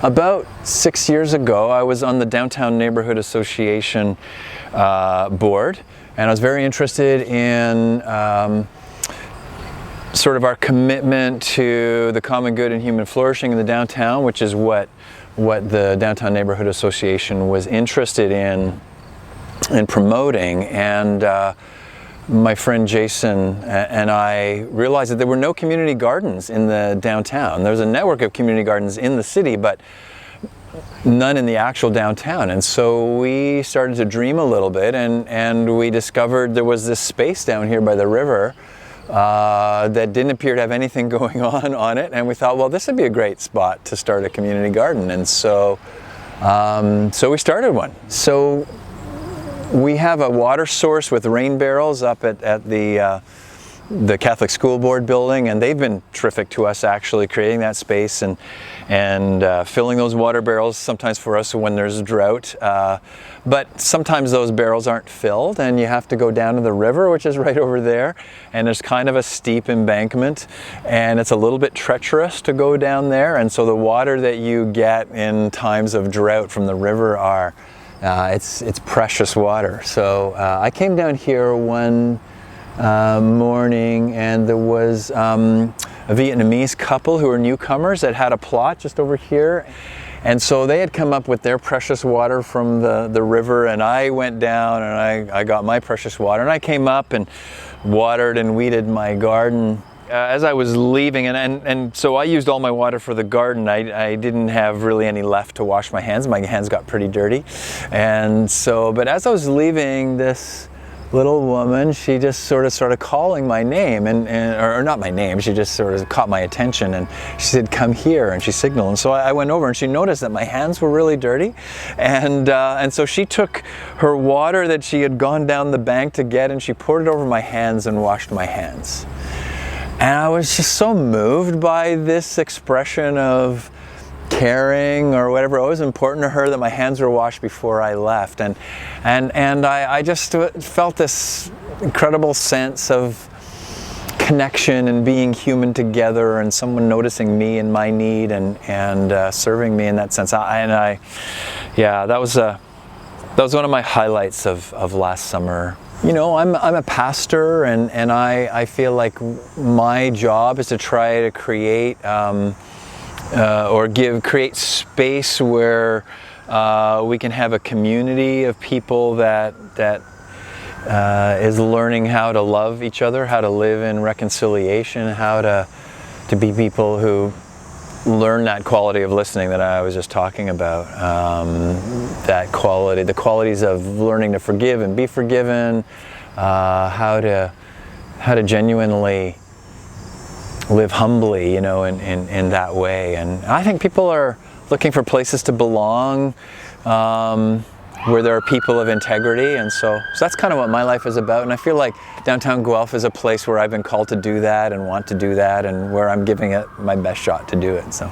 About 6 years ago, I was on the Downtown Neighborhood Association board, and I was very interested in sort of our commitment to the common good and human flourishing in the downtown, which is what the Downtown Neighborhood Association was interested in promoting. And my friend Jason and I realized that there were no community gardens in the downtown. There's a network of community gardens in the city, but none in the actual downtown. And so we started to dream a little bit, and we discovered there was this space down here by the river that didn't appear to have anything going on it. And we thought, well, this would be a great spot to start a community garden. And so we started one. So we have a water source with rain barrels up at the Catholic School Board building, and they've been terrific to us, actually, creating that space and filling those water barrels sometimes for us when there's a drought. But sometimes those barrels aren't filled, and you have to go down to the river, which is right over there, and there's kind of a steep embankment, and it's a little bit treacherous to go down there. And so the water that you get in times of drought from the river it's precious water. So I came down here one morning, and there was a Vietnamese couple who were newcomers that had a plot just over here. And so they had come up with their precious water from the river, and I went down and I got my precious water, and I came up and watered and weeded my garden. As I was leaving, and so I used all my water for the garden. I didn't have really any left to wash my hands. My hands got pretty dirty. And so, but as I was leaving, this little woman, she just sort of started calling my name, or not my name, she just sort of caught my attention, and she said, "Come here," and she signaled. And so I went over, and she noticed that my hands were really dirty. And so she took her water that she had gone down the bank to get, and she poured it over my hands and washed my hands. And I was just so moved by this expression of caring or whatever. It was important to her that my hands were washed before I left. And I just felt this incredible sense of connection and being human together, and someone noticing me and my need and serving me in that sense. That was one of my highlights of last summer. You know, I'm a pastor, and I feel like my job is to try to create create space where we can have a community of people that is learning how to love each other, how to live in reconciliation, how to be people who learn that quality of listening that I was just talking about. That quality, the qualities of learning to forgive and be forgiven, how to genuinely live humbly, you know, in that way. And I think people are looking for places to belong, where there are people of integrity, and so that's kind of what my life is about. And I feel like downtown Guelph is a place where I've been called to do that and want to do that, and where I'm giving it my best shot to do it. So.